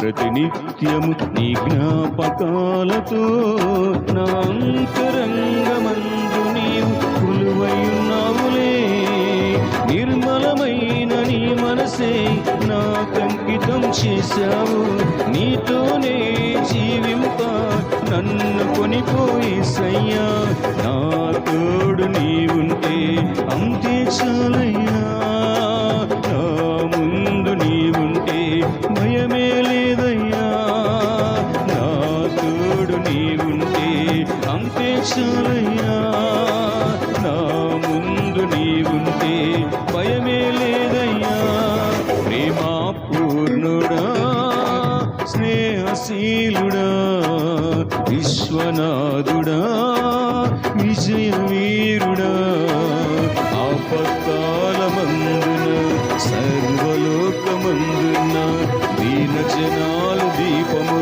ప్రతినిత్యము నీ జ్ఞాపకాలతో నా అంతరంగమందు నీవు కొలువైయున్నావులే. నిర్మలమైన నీ మనసే నాకంకితం చేశావు. నీతోనే జీవింప నన్ను కొనిపోయేసయ్యా. నా తోడు నీవుంటే అంతే చాలయ్యా. నా ముందు నీవుంటే భయమే లేదయ్యా. నా తోడు నీవుంటే అంతే చాలయ్యా. నా ముందు నీవుంటే భయమే లేదయ్యా. ప్రేమా పూర్ణుడా, స్నేహశీలుడా, విశ్వనాథుడా, విజయవీరుడా, ఆపత్కాలమందున సర్వలోకమందున దీన జనాలు దీపము